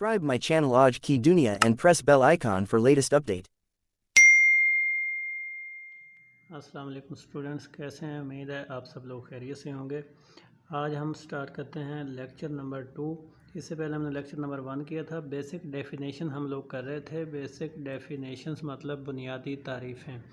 Subscribe my channel Aaj Ki Dunia and press bell icon for latest update. अस्सलाम वालेकुम students, कैसे हैं? उम्मीद है आप सब लोग खैरियत से होंगे। आज हम स्टार्ट करते हैं लेक्चर नंबर 2। इससे पहले हमने लेक्चर नंबर 1 किया था। बेसिक डेफिनेशन हम लोग कर रहे थे। बेसिक डेफिनेशंस मतलब बुनियादी तारीफ़ें।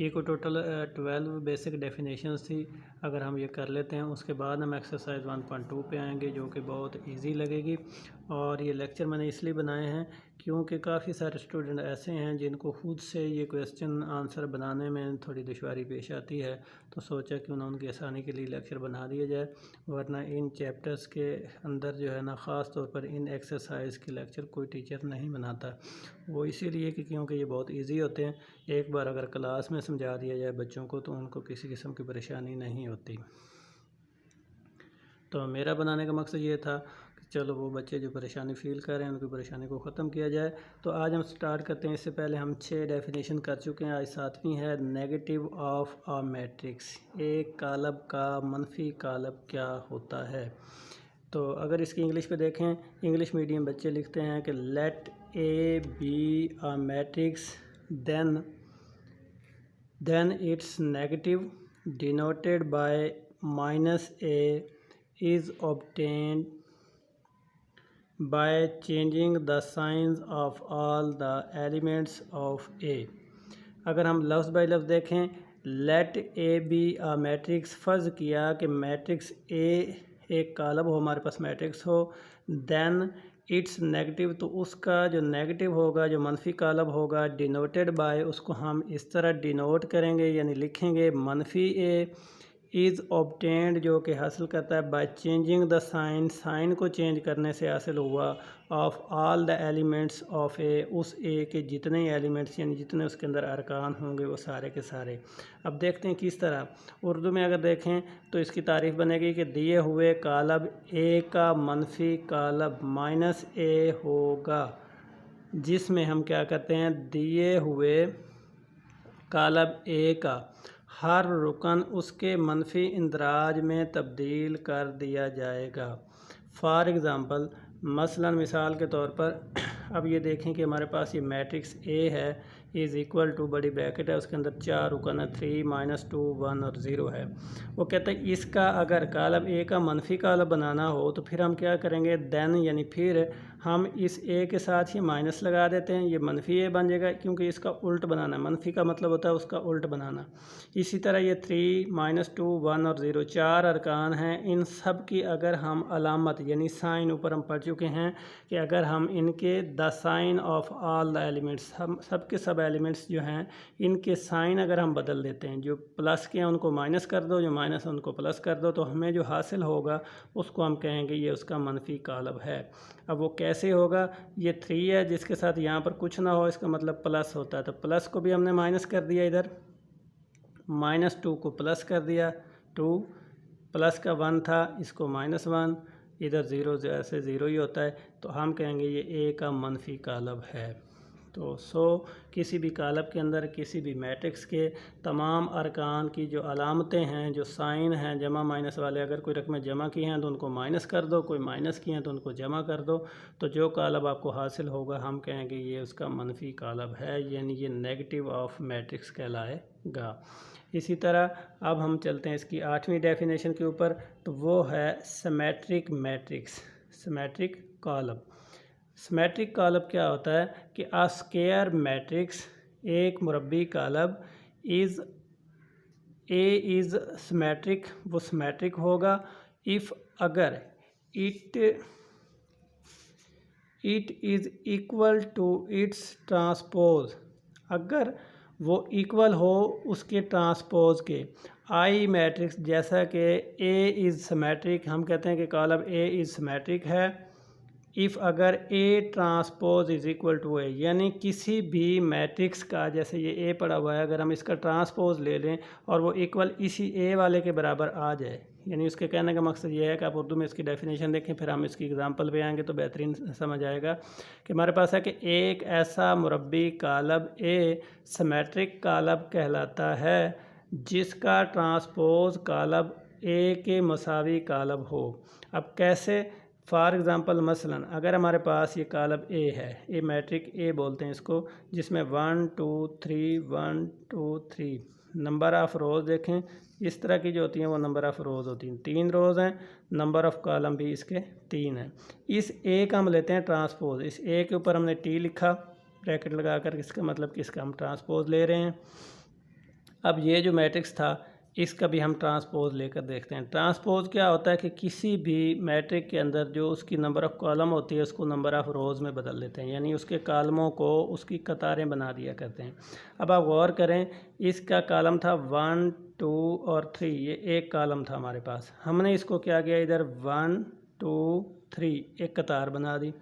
ये को टोटल 12 बेसिक डेफिनेशंस थी। अगर हम ये कर लेते हैं उसके बाद हम एक्सरसाइज 1.2 पे आएंगे, जो कि बहुत इजी लगेगी। और ये लेक्चर मैंने इसलिए बनाए हैं क्योंकि काफ़ी सारे स्टूडेंट ऐसे हैं जिनको खुद से ये क्वेश्चन आंसर बनाने में थोड़ी दुश्वारी पेश आती है, तो सोचा क्यों ना उनकी आसानी के लिए लेक्चर बना दिया जाए। वरना इन चैप्टर्स के अंदर जो है ना, ख़ास तौर पर इन एक्सरसाइज के लेक्चर कोई टीचर नहीं बनाता। वो इसीलिए कि क्योंकि ये बहुत इजी होते हैं। एक बार अगर क्लास में समझा दिया जाए बच्चों को तो उनको किसी किस्म की परेशानी नहीं होती। तो मेरा बनाने का मकसद ये था कि चलो वो बच्चे जो परेशानी फ़ील कर रहे हैं उनकी परेशानी को ख़त्म किया जाए। तो आज हम स्टार्ट करते हैं। इससे पहले हम 6 डेफिनेशन कर चुके हैं। आज 7वीं है नेगेटिव ऑफ अ मैट्रिक्स। एक कालब का मनफी कालब क्या होता है। तो अगर इसकी इंग्लिश पे देखें, इंग्लिश मीडियम बच्चे लिखते हैं कि let A be a matrix then its negative denoted by -a is obtained by changing the signs of all the elements of A। अगर हम लफ्ज़ बाय लफ्ज़ देखें, let A be a matrix, फ़र्ज़ किया कि मैट्रिक्स ए एक कालब हो, हमारे पास मैट्रिक्स हो, देन इट्स नेगेटिव, तो उसका जो नेगेटिव होगा, जो मनफी कालब होगा, डिनोटेड बाय, उसको हम इस तरह डिनोट करेंगे यानी लिखेंगे मनफी ए, इज़ ऑब्टेंड जो कि हासिल करता है बाय चेंजिंग द साइन को चेंज करने से हासिल हुआ, of all the elements of A, उस ए के जितने एलिमेंट्स यानी जितने उसके अंदर अरकान होंगे वो सारे के सारे। अब देखते हैं किस तरह। उर्दू में अगर देखें तो इसकी तारीफ़ बनेगी कि दिए हुए कालब ए का मनफी कालब -a होगा, जिसमें हम क्या करते हैं, दिए हुए कालब ए का हर रुकन उसके मनफी इंदराज में तब्दील कर दिया जाएगा। फॉर एग्ज़ाम्पल, मसलन मिसाल के तौर पर अब ये देखें कि हमारे पास ये मैट्रिक्स ए है, इज़ इक्वल टू, बड़ी ब्रैकेट है, उसके अंदर 4 रुकन है, 3 -2 1 और 0 है। वो कहते हैं इसका अगर कालब ए का मनफी कालब बनाना हो तो फिर हम क्या करेंगे, देन यानी फिर हम इस ए के साथ ही माइनस लगा देते हैं, ये मनफी ए बन जाएगा क्योंकि इसका उल्ट बनाना है। मनफी का मतलब होता है उसका उल्ट बनाना। इसी तरह ये 3 -2 1 और 0 4 अरकान हैं। इन सब की अगर हम अलामत यानी साइन, ऊपर हम पढ़ चुके हैं कि अगर हम इनके the sign of all the elements, हम सब के सब एलिमेंट्स जो हैं इनके साइन अगर हम बदल देते हैं, जो प्लस के हैं उनको माइनस कर दो, जो माइनस है उनको प्लस कर दो, तो हमें जो हासिल होगा उसको हम कहेंगे ये उसका मनफी कालब है। अब वो कैसे होगा, ये 3 है जिसके साथ यहाँ पर कुछ ना हो, इसका मतलब प्लस होता है, तो प्लस को भी हमने माइनस कर दिया, इधर -2 को प्लस कर दिया, 2 प्लस का 1 था, इसको -1, इधर 0 जैसे 0 ही होता है, तो हम कहेंगे ये ए का मनफी कालब है। तो किसी भी कालब के अंदर किसी भी मैट्रिक्स के तमाम अरकान की जो अलामतें हैं, जो साइन हैं जमा माइनस वाले, अगर कोई रकमें जमा की हैं तो उनको माइनस कर दो, कोई माइनस की हैं तो उनको जमा कर दो, तो जो कालब आपको हासिल होगा हम कहेंगे ये उसका मनफी कालब है, यानी ये नेगेटिव ऑफ मैट्रिक्स कहलाएगा। इसी तरह अब हम चलते हैं इसकी 8वीं डेफिनेशन के ऊपर, तो वो है symmetric matrix, symmetric column. Symmetric column क्या होता है कि अ स्क्वायर मैट्रिक्स, एक मुरब्बी column, is A is symmetric, वो सिमेट्रिक होगा, इफ़ अगर it is equal to its transpose, अगर वो इक्वल हो उसके ट्रांसपोज के। आई मैट्रिक्स, जैसा कि ए इज़ सिमेट्रिक, हम कहते हैं कि कॉलम ए इज़ सिमेट्रिक है इफ़ अगर A transpose is equal to A, यानी किसी भी मैट्रिक्स का, जैसे ये ए पड़ा हुआ है, अगर हम इसका ट्रांसपोज ले लें और वो इक्वल इसी ए वाले के बराबर आ जाए, यानी उसके कहने का मकसद ये है कि आप उर्दू में इसकी डेफिनेशन देखें, फिर हम इसकी एग्जांपल पे आएंगे तो बेहतरीन समझ आएगा कि हमारे पास है कि एक ऐसा मुरब्बी कालब ए सिमेट्रिक कालब कहलाता है जिसका ट्रांसपोज कालब ए के मसावी कालब हो। अब कैसे, फॉर एग्ज़ाम्पल मसलन अगर हमारे पास ये कॉलम ए है, ए मैट्रिक ए बोलते हैं इसको, जिसमें 1 2 3 1 2 3 नंबर ऑफ़ रोज़ देखें इस तरह की जो होती हैं वो नंबर ऑफ़ रोज़ होती हैं, 3 रोज़ हैं, नंबर ऑफ़ कॉलम भी इसके 3 हैं। इस ए का हम लेते हैं ट्रांसपोज, इस ए के ऊपर हमने टी लिखा ब्रैकेट लगाकर, इसका मतलब कि इसका हम ट्रांसपोज ले रहे हैं। अब ये जो मैट्रिक्स था इसका भी हम ट्रांसपोज लेकर देखते हैं। ट्रांसपोज क्या होता है कि किसी भी मैट्रिक के अंदर जो उसकी नंबर ऑफ़ कॉलम होती है उसको नंबर ऑफ़ रोज़ में बदल देते हैं, यानी उसके कॉलमों को उसकी कतारें बना दिया करते हैं। अब आप गौर करें, इसका कॉलम था 1 2 और 3, ये एक कॉलम था हमारे पास। हमने इसको क्या किया, इधर 1 2 3 एक कतार बना दी।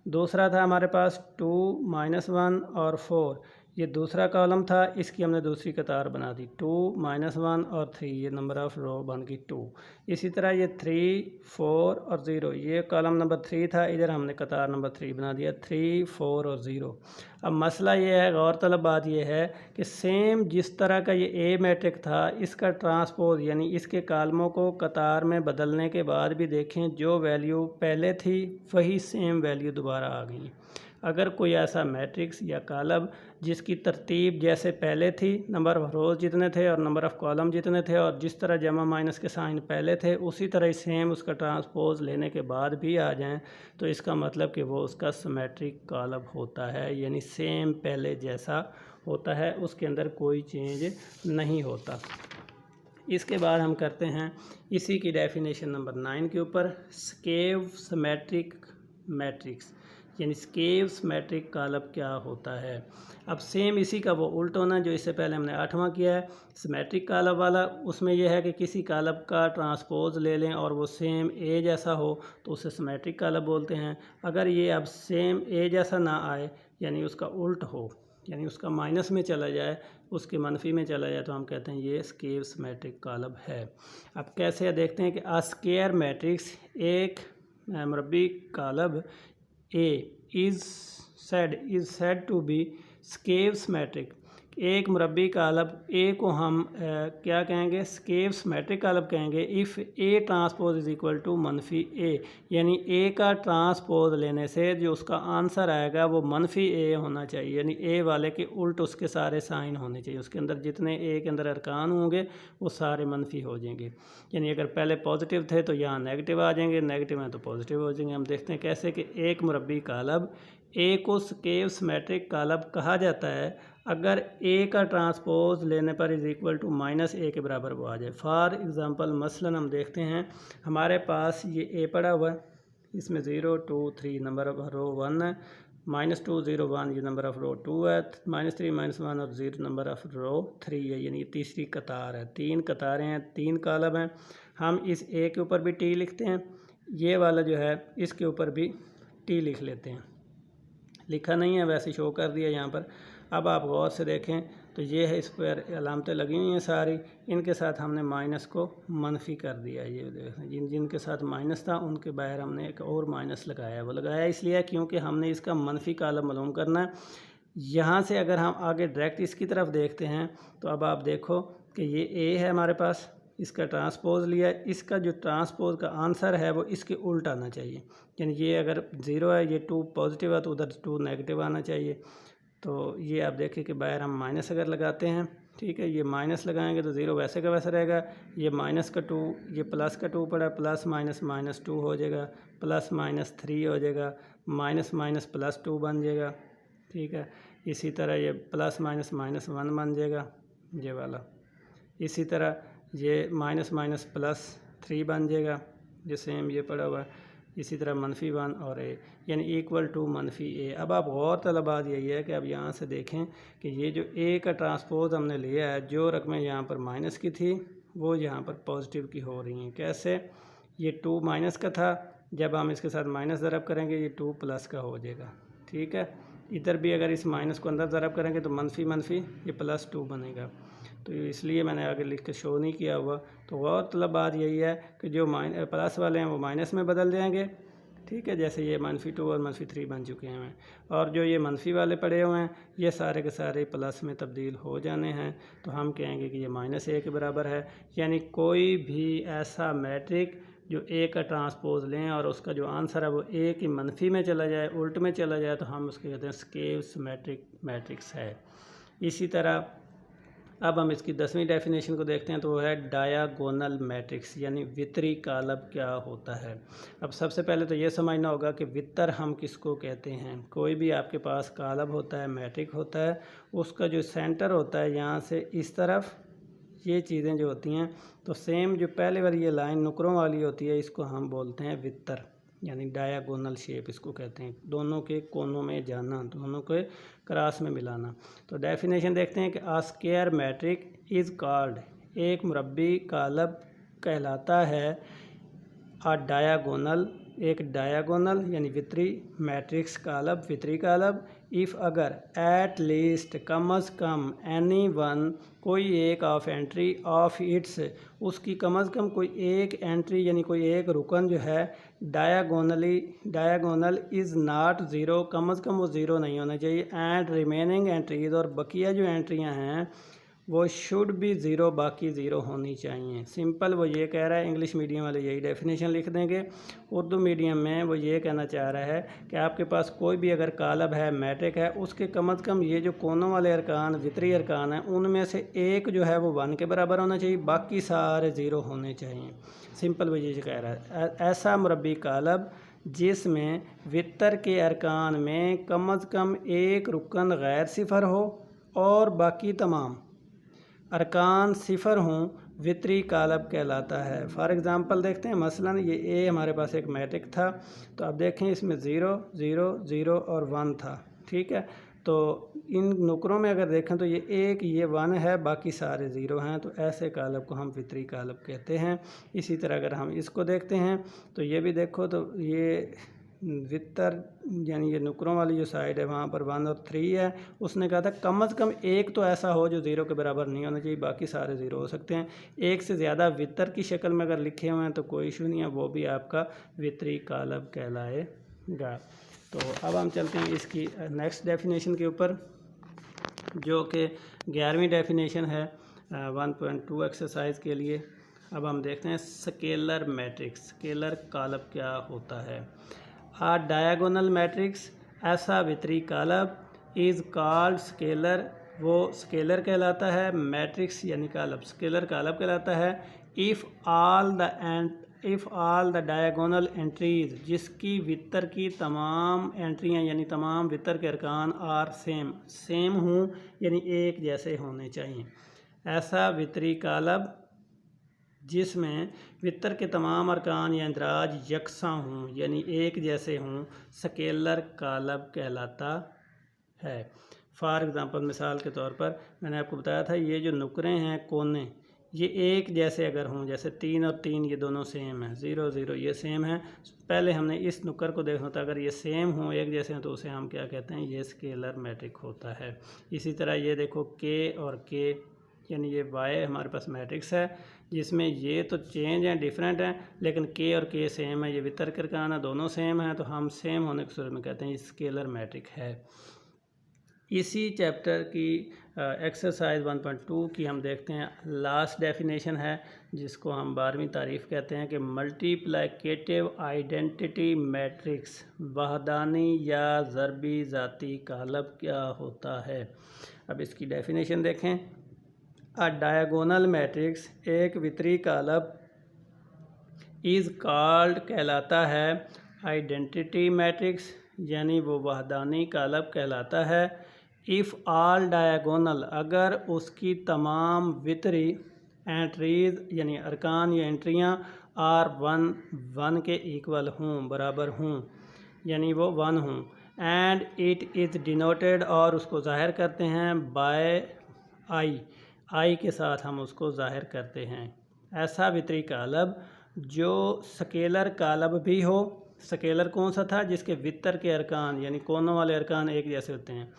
दूसरा था हमारे पास 2 -1 और 4, ये दूसरा कॉलम था, इसकी हमने दूसरी कतार बना दी। 2 -1 और 3, ये नंबर ऑफ़ रो बन गई 2। इसी तरह ये 3 4 और 0, ये कॉलम नंबर 3 था, इधर हमने कतार नंबर 3 बना दिया, 3 4 और 0। अब मसला ये है, गौरतलब बात ये है कि सेम जिस तरह का ये ए मैट्रिक था, इसका ट्रांसपोज यानी इसके कॉलमों को कतार में बदलने के बाद भी देखें जो वैल्यू पहले थी वही सेम वैल्यू दोबारा आ गई। अगर कोई ऐसा मैट्रिक्स या कॉलम जिसकी तरतीब जैसे पहले थी, नंबर ऑफ़ रोज़ जितने थे और नंबर ऑफ़ कॉलम जितने थे, और जिस तरह जमा माइनस के साइन पहले थे उसी तरह ही सेम उसका ट्रांसपोज लेने के बाद भी आ जाएं, तो इसका मतलब कि वो उसका सिमेट्रिक कॉलम होता है, यानी सेम पहले जैसा होता है, उसके अंदर कोई चेंज नहीं होता। इसके बाद हम करते हैं इसी की डेफिनेशन नंबर 9 के ऊपर, स्केव सिमेट्रिक मैट्रिक्स यानी स्केव सिमेट्रिक कॉलम क्या होता है। अब सेम इसी का वो उल्ट होना जो इससे पहले हमने 8वां किया है सिमेट्रिक कॉलम वाला, उसमें यह है कि किसी कॉलम का ट्रांसपोज ले लें और वो सेम ए जैसा हो तो उसे सिमेट्रिक कॉलम बोलते हैं। अगर ये अब सेम ए जैसा ना आए यानी उसका उल्ट हो, यानी उसका माइनस में चला जाए, उसके मनफी में चला जाए, तो हम कहते हैं ये स्केव सिमेट्रिक कॉलम है। अब कैसे देखते हैं कि अ स्क्वायर मैट्रिक्स, एक मुरब्बी column A is said to be skew symmetric. एक मुरब्बी कॉलम A को हम क्या कहेंगे, स्केव सिमेट्रिक कॉलम कहेंगे if A transpose is equal to मनफी A, यानी A का ट्रांसपोज लेने से जो उसका आंसर आएगा वो मनफी A होना चाहिए, यानी A वाले के उल्ट उसके सारे साइन होने चाहिए, उसके अंदर जितने A के अंदर अरकान होंगे वो सारे मनफी हो जाएंगे। यानी अगर पहले पॉजिटिव थे तो यहाँ नेगेटिव आ जाएंगे, नेगेटिव हैं तो पॉजिटिव हो जाएंगे। हम देखते हैं कैसे कि एक मुरब्बी कॉलम A को स्केव सिमेट्रिक कॉलम कहा जाता है अगर A का ट्रांसपोज लेने पर इज़ इक्वल टू -A के बराबर वो आ जाए। फॉर एग्ज़ाम्पल मसलन हम देखते हैं हमारे पास ये A पड़ा हुआ है, इसमें 0 2 3 नंबर ऑफ़ रो 1 है, -2 0 1 ये नंबर ऑफ़ रो 2 है, -3 -1 और 0 नंबर ऑफ़ रो 3 है, यानी तीसरी कतार है। 3 कतारें हैं, 3 कॉलम हैं। हम इस A के ऊपर भी T लिखते हैं, ये वाला जो है इसके ऊपर भी T लिख लेते हैं, लिखा नहीं है वैसे शो कर दिया यहाँ पर। अब आप गौर से देखें तो ये है, इस पर अलामतें लगी हुई हैं सारी, इनके साथ हमने माइनस को मनफी कर दिया। ये देखें जिनके साथ माइनस था उनके बाहर हमने एक और माइनस लगाया, वो लगाया इसलिए क्योंकि हमने इसका मनफी कॉलम मालूम करना है। यहाँ से अगर हम आगे डायरेक्ट इसकी तरफ देखते हैं तो अब आप देखो कि ये ए है हमारे पास, इसका ट्रांसपोज लिया, इसका जो ट्रांसपोज का आंसर है वो इसके उल्ट आना चाहिए, यानी ये अगर 0 है, ये 2 पॉजिटिव है तो उधर 2 नेगेटिव आना चाहिए। तो ये आप देखें कि बाहर हम माइनस अगर लगाते हैं, ठीक है, ये माइनस लगाएंगे तो 0 वैसे का वैसा रहेगा, ये माइनस का 2, ये प्लस का 2 पड़ा, प्लस माइनस -2 हो जाएगा, प्लस -3 हो जाएगा, माइनस माइनस +2 बन जाएगा, ठीक है। इसी तरह ये प्लस माइनस -1 बन जाएगा ये वाला, इसी तरह ये माइनस माइनस +3 बन जाएगा, जो सेम ये पड़ा हुआ है। इसी तरह -1 और A यानी इक्वल टू -A। अब आप गौर तलब बात यही है कि अब यहाँ से देखें कि ये जो A का ट्रांसपोज हमने लिया है, जो रकमें यहाँ पर माइनस की थी वो यहाँ पर पॉजिटिव की हो रही हैं। कैसे, ये 2 माइनस का था, जब हम इसके साथ माइनस ज़रब करेंगे ये 2 प्लस का हो जाएगा, ठीक है। इधर भी अगर इस माइनस को अंदर ज़रब करेंगे तो मनफी ये +2 बनेगा, तो इसलिए मैंने आगे लिख के शो नहीं किया हुआ। तो गौर तलब बात यही है कि जो प्लस वाले हैं वो माइनस में बदल जाएंगे, ठीक है, जैसे ये -2 और -3 बन चुके हैं, और जो ये मनफी वाले पड़े हुए हैं ये सारे के सारे प्लस में तब्दील हो जाने हैं, तो हम कहेंगे कि ये -A के बराबर है। यानी कोई भी ऐसा मैट्रिक जो ए का ट्रांसपोज लें और उसका जो आंसर है वो ए की मनफी में चला जाए, उल्ट में चला जाए, तो हम उसके कहते हैं स्केव सिमेट्रिक मैट्रिक्स है। इसी तरह अब हम इसकी 10वीं डेफिनेशन को देखते हैं, तो वो है डायगोनल मैट्रिक्स, यानी वितरी कालब क्या होता है। अब सबसे पहले तो ये समझना होगा कि वितर हम किसको कहते हैं। कोई भी आपके पास कालब होता है, मैट्रिक होता है, उसका जो सेंटर होता है यहाँ से इस तरफ, ये चीज़ें जो होती हैं, तो सेम जो पहले वाली ये लाइन नुकरों वाली होती है, इसको हम बोलते हैं वितर, यानी डायगोनल शेप इसको कहते हैं, दोनों के कोनों में जाना, दोनों के क्रॉस में मिलाना। तो डेफिनेशन देखते हैं कि आ स्क्वायर मैट्रिक इज़ कॉल्ड, एक मुरब्बी कालब कहलाता है, आ डायगोनल, एक डायगोनल यानी वितरी, मैट्रिक्स कालब, वितरी कालब, इफ़ अगर एट लीस्ट कम अज़ कम एनी वन, कोई एक ऑफ एंट्री ऑफ इट्स, उसकी कम अज़ कम कोई एक एंट्री यानी कोई एक रुकन जो है डायगोनल इज़ नॉट ज़ीरो, कम अज़ कम वो ज़ीरो नहीं होना चाहिए, एंड रिमेनिंग एंट्रीज़, और बकिया जो एंट्रियां हैं वो शुड भी ज़ीरो, बाकी ज़ीरो होनी चाहिए। सिंपल वो ये कह रहा है, इंग्लिश मीडियम वाले यही डेफिनेशन लिख देंगे, उर्दू मीडियम में वो ये कहना चाह रहा है कि आपके पास कोई भी अगर कालब है, मैट्रिक है, उसके कम अज़ कम ये जो कोनों वाले अरकान, वितरी अरकान हैं, उनमें से एक जो है वो 1 के बराबर होना चाहिए, बाकी सारे ज़ीरो होने चाहिए। सिंपल वो ये कह रहा है। ऐसा मुरब्बी कालब जिसमें वितर के अरकान में कम अज़ कम एक रुकन गैर सिफर हो और बाकी तमाम अरकान सिफर हों, वितरी कालब कहलाता है। फॉर एग्ज़ाम्पल देखते हैं, मसलन ये ए हमारे पास एक मैट्रिक था, तो अब देखें इसमें 0 0 0 और 1 था, ठीक है। तो इन नुकरों में अगर देखें तो ये एक, ये 1 है, बाकी सारे 0 हैं, तो ऐसे कालब को हम वितरी कालब कहते हैं। इसी तरह अगर हम इसको देखते हैं तो ये भी देखो, तो ये वितर यानी ये नुकरों वाली जो साइड है वहाँ पर 1 और 3 है, उसने कहा था कम अज़ कम एक तो ऐसा हो जो 0 के बराबर नहीं होना चाहिए, बाकी सारे 0 हो सकते हैं। एक से ज़्यादा वितर की शक्ल में अगर लिखे हुए हैं तो कोई इशू नहीं है, वो भी आपका वितरी कालब कहलाएगा। तो अब हम चलते हैं इसकी नेक्स्ट डेफिनेशन के ऊपर, जो कि 11वीं डेफिनेशन है 1.2 एक्सरसाइज के लिए। अब हम देखते हैं स्केलर मैट्रिक्स, स्केलर कालब क्या होता है। आ डायगोनल मैट्रिक्स, ऐसा वितरी कालब, इज़ कॉल्ड स्केलर, वो स्केलर कहलाता है, मैट्रिक्स यानी कालब स्केलर कालब कहलाता है, if all the diagonal entries, जिसकी वितर की तमाम एंट्रियां यानी तमाम वितर के अरकान आर सेम हों, यानी एक जैसे होने चाहिए। ऐसा वितरी कालब जिसमें वितर के तमाम अरकान या इंदराज यकसां हों, यानी एक जैसे हों, स्केलर कालब कहलाता है। फॉर एग्ज़ाम्पल, मिसाल के तौर पर मैंने आपको बताया था, ये जो नुकरे हैं, कोने, ये एक जैसे अगर हों, जैसे 3 और 3 ये दोनों सेम हैं, 0 0 ये सेम है, पहले हमने इस नुकर को देखना था, अगर ये सेम हों, एक जैसे हैं, तो उसे हम क्या कहते हैं, ये स्केलर मैट्रिक होता है। इसी तरह ये देखो के और के, यानी ये वाई हमारे पास मैट्रिक्स है, जिसमें ये तो चेंज हैं, डिफरेंट हैं, लेकिन के और के सेम है, ये वितर के अरकान है, दोनों सेम हैं, तो हम सेम होने की सूरत में कहते हैं स्केलर मैट्रिक है। इसी चैप्टर की एक्सरसाइज 1.2 की हम देखते हैं, लास्ट डेफिनेशन है, जिसको हम 12वीं तारीफ़ कहते हैं कि मल्टीप्लिकेटिव आइडेंटिटी मैट्रिक्स, वहदानी या ज़रबी ज़ाती कालब क्या होता है। अब इसकी डेफिनेशन देखें। अ डायगोनल मैट्रिक्स, एक वितरी कालब, इज़ कॉल्ड कहलाता है आइडेंटिटी मैट्रिक्स, यानी वो वहदानी कालब कहलाता है, इफ़ ऑल डायगोनल, अगर उसकी तमाम वितरी एंट्रीज़ यानी अरकान या एंट्रियाँ आर 1 के इक्वल हों, बराबर हों, यानी वो 1 हों, एंड इट इज़ डिनोटेड, और उसको ज़ाहिर करते हैं बाय आई के साथ हम उसको ज़ाहिर करते हैं। ऐसा वितरी कालब जो स्केलर कालब भी हो, स्केलर कौन सा था, जिसके वितर के अरकान यानी कोनों वाले अरकान एक जैसे होते हैं,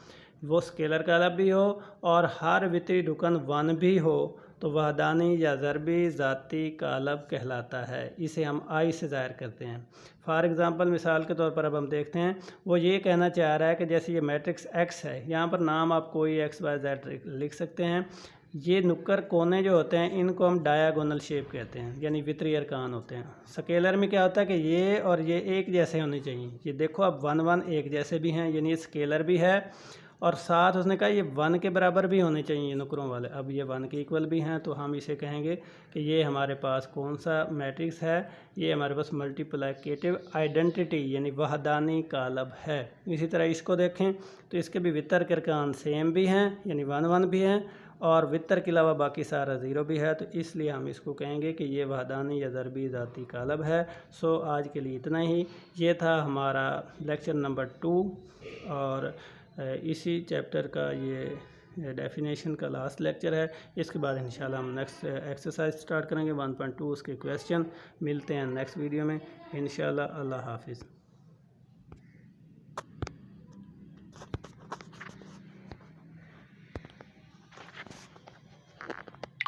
वो स्केलर कालब भी हो, और हर वितरी रुकन 1 भी हो, तो वहदानी या ज़रबी ज़ाती कालब कहलाता है। इसे हम आई से ज़ाहिर करते हैं। फॉर एग्ज़ाम्पल, मिसाल के तौर पर अब हम देखते हैं, वो ये कहना चाह रहा है कि जैसे ये मैट्रिक्स एक्स है, यहाँ पर नाम आप कोई XYZ लिख सकते हैं, ये नुक्कर कोने जो होते हैं इनको हम डायगोनल शेप कहते हैं, यानी वित्तीय अरकान होते हैं। स्केलर में क्या होता है कि ये और ये एक जैसे होने चाहिए। ये देखो अब 1 1 एक जैसे भी हैं, यानी स्केलर भी है, और साथ उसने कहा ये 1 के बराबर भी होने चाहिए नुकरों वाले। अब ये 1 के इक्वल भी हैं, तो हम इसे कहेंगे कि ये हमारे पास कौन सा मैट्रिक्स है, ये हमारे पास मल्टीप्लिकेटिव आइडेंटिटी यानी वहदानी कालब है। इसी तरह इसको देखें तो इसके भी वितर के अरकान सेम भी हैं, यानी 1 1 भी हैं, और वितर के अलावा बाकी सारा ज़ीरो भी है, तो इसलिए हम इसको कहेंगे कि ये वहदानी या ज़रबी ज़ाती कालब है। सो आज के लिए इतना ही। ये था हमारा लेक्चर नंबर 2, और इसी चैप्टर का ये डेफिनेशन का लास्ट लेक्चर है। इसके बाद इंशाल्लाह हम नेक्स्ट एक्सरसाइज स्टार्ट करेंगे 1.2 उसके क्वेश्चन। मिलते हैं नेक्स्ट वीडियो में इंशाल्लाह। अल्लाह हाफिज़।